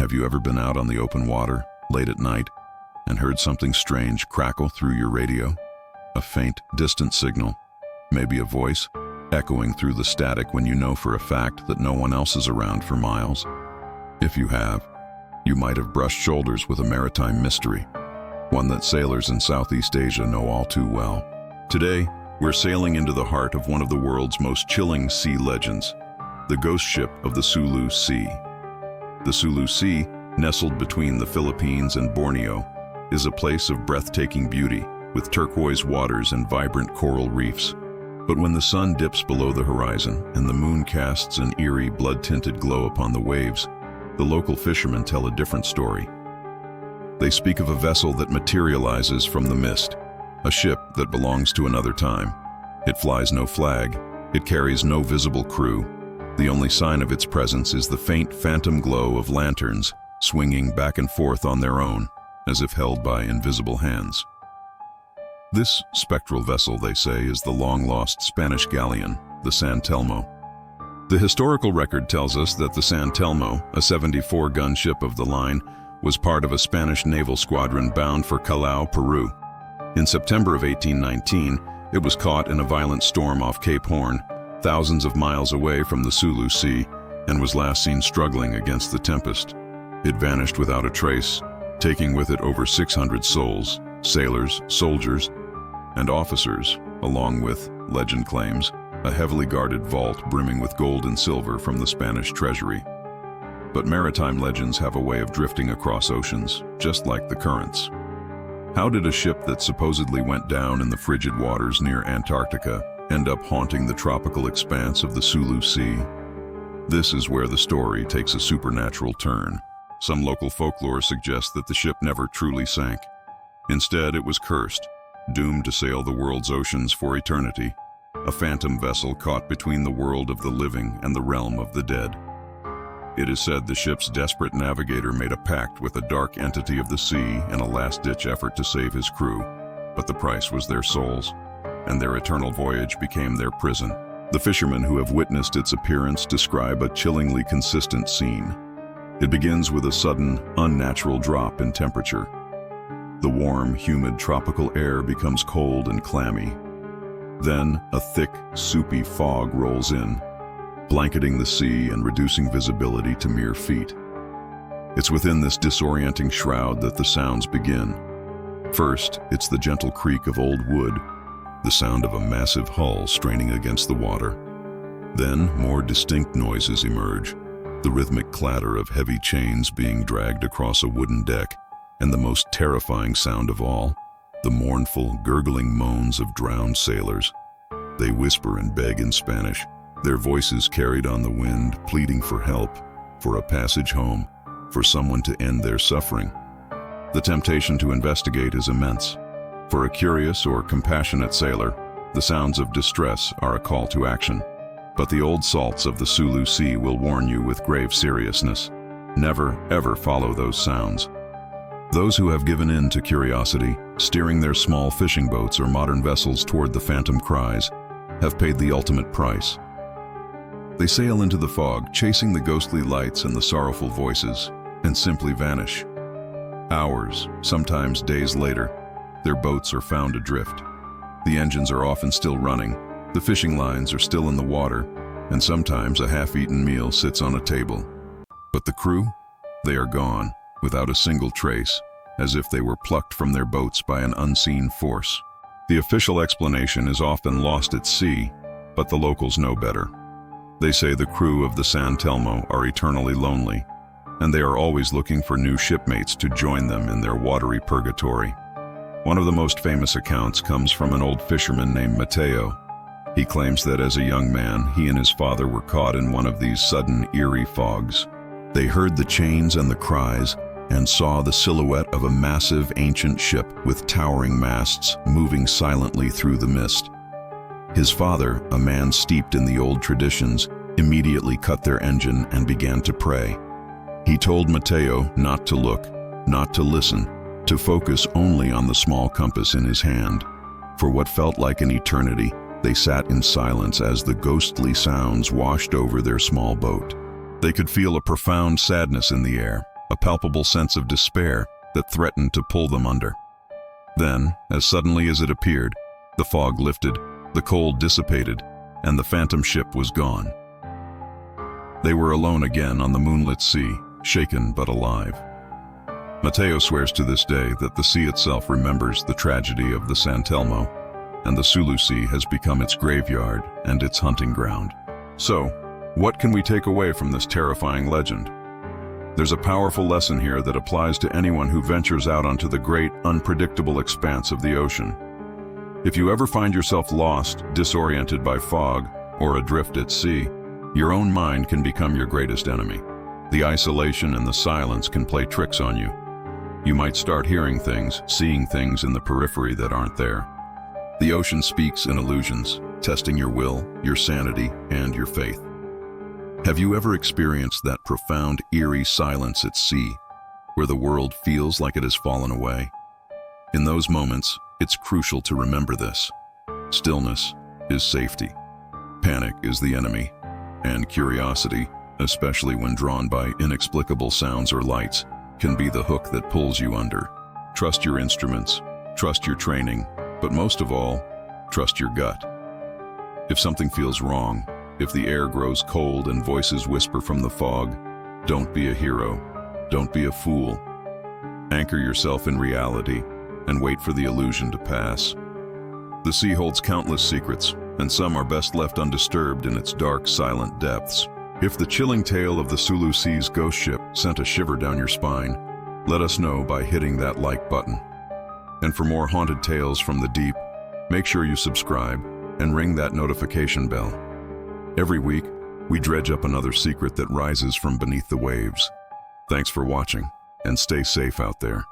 Have you ever been out on the open water, late at night, and heard something strange crackle through your radio? A faint, distant signal, maybe a voice, echoing through the static when you know for a fact that no one else is around for miles? If you have, you might have brushed shoulders with a maritime mystery, one that sailors in Southeast Asia know all too well. Today, we're sailing into the heart of one of the world's most chilling sea legends, the ghost ship of the Sulu Sea. The Sulu Sea, nestled between the Philippines and Borneo, is a place of breathtaking beauty, with turquoise waters and vibrant coral reefs. But when the sun dips below the horizon and the moon casts an eerie, blood-tinted glow upon the waves, the local fishermen tell a different story. They speak of a vessel that materializes from the mist, a ship that belongs to another time. It flies no flag, it carries no visible crew. The only sign of its presence is the faint phantom glow of lanterns swinging back and forth on their own, as if held by invisible hands. This spectral vessel, they say, is the long-lost Spanish galleon, the San Telmo. The historical record tells us that the San Telmo, a 74-gun ship of the line, was part of a Spanish naval squadron bound for Callao, Peru. In September of 1819, it was caught in a violent storm off Cape Horn, thousands of miles away from the Sulu Sea, and was last seen struggling against the tempest. It vanished without a trace, taking with it over 600 souls, sailors, soldiers, and officers, along with, legend claims, a heavily guarded vault brimming with gold and silver from the Spanish treasury. But maritime legends have a way of drifting across oceans, just like the currents. How did a ship that supposedly went down in the frigid waters near Antarctica end up haunting the tropical expanse of the Sulu Sea? This is where the story takes a supernatural turn. Some local folklore suggests that the ship never truly sank. Instead, it was cursed, doomed to sail the world's oceans for eternity, a phantom vessel caught between the world of the living and the realm of the dead. It is said the ship's desperate navigator made a pact with a dark entity of the sea in a last-ditch effort to save his crew, but the price was their souls, and their eternal voyage became their prison. The fishermen who have witnessed its appearance describe a chillingly consistent scene. It begins with a sudden, unnatural drop in temperature. The warm, humid tropical air becomes cold and clammy. Then, a thick, soupy fog rolls in, blanketing the sea and reducing visibility to mere feet. It's within this disorienting shroud that the sounds begin. First, it's the gentle creak of old wood, the sound of a massive hull straining against the water. Then, more distinct noises emerge, the rhythmic clatter of heavy chains being dragged across a wooden deck, and the most terrifying sound of all, the mournful, gurgling moans of drowned sailors. They whisper and beg in Spanish, their voices carried on the wind, pleading for help, for a passage home, for someone to end their suffering. The temptation to investigate is immense. For a curious or compassionate sailor, the sounds of distress are a call to action. But the old salts of the Sulu Sea will warn you with grave seriousness. Never, ever follow those sounds. Those who have given in to curiosity, steering their small fishing boats or modern vessels toward the phantom cries, have paid the ultimate price. They sail into the fog, chasing the ghostly lights and the sorrowful voices, and simply vanish. Hours, sometimes days later, their boats are found adrift. The engines are often still running, the fishing lines are still in the water, and sometimes a half-eaten meal sits on a table. But the crew? They are gone, without a single trace, as if they were plucked from their boats by an unseen force. The official explanation is often lost at sea, but the locals know better. They say the crew of the San Telmo are eternally lonely, and they are always looking for new shipmates to join them in their watery purgatory. One of the most famous accounts comes from an old fisherman named Mateo. He claims that as a young man, he and his father were caught in one of these sudden, eerie fogs. They heard the chains and the cries, and saw the silhouette of a massive ancient ship with towering masts moving silently through the mist. His father, a man steeped in the old traditions, immediately cut their engine and began to pray. He told Mateo not to look, not to listen, to focus only on the small compass in his hand. For what felt like an eternity, they sat in silence as the ghostly sounds washed over their small boat. They could feel a profound sadness in the air, a palpable sense of despair that threatened to pull them under. Then, as suddenly as it appeared, the fog lifted, the cold dissipated, and the phantom ship was gone. They were alone again on the moonlit sea, shaken but alive. Matteo swears to this day that the sea itself remembers the tragedy of the San Telmo, and the Sulu Sea has become its graveyard and its hunting ground. So, what can we take away from this terrifying legend? There's a powerful lesson here that applies to anyone who ventures out onto the great, unpredictable expanse of the ocean. If you ever find yourself lost, disoriented by fog, or adrift at sea, your own mind can become your greatest enemy. The isolation and the silence can play tricks on you. You might start hearing things, seeing things in the periphery that aren't there. The ocean speaks in illusions, testing your will, your sanity, and your faith. Have you ever experienced that profound, eerie silence at sea, where the world feels like it has fallen away? In those moments, it's crucial to remember this. Stillness is safety. Panic is the enemy, and curiosity, especially when drawn by inexplicable sounds or lights, can be the hook that pulls you under. Trust your instruments, trust your training, but most of all, trust your gut. If something feels wrong, if the air grows cold and voices whisper from the fog, don't be a hero, don't be a fool. Anchor yourself in reality and wait for the illusion to pass. The sea holds countless secrets, and some are best left undisturbed in its dark, silent depths. If the chilling tale of the Sulu Sea's ghost ship sent a shiver down your spine, let us know by hitting that like button. And for more haunted tales from the deep, make sure you subscribe and ring that notification bell. Every week, we dredge up another secret that rises from beneath the waves. Thanks for watching, and stay safe out there.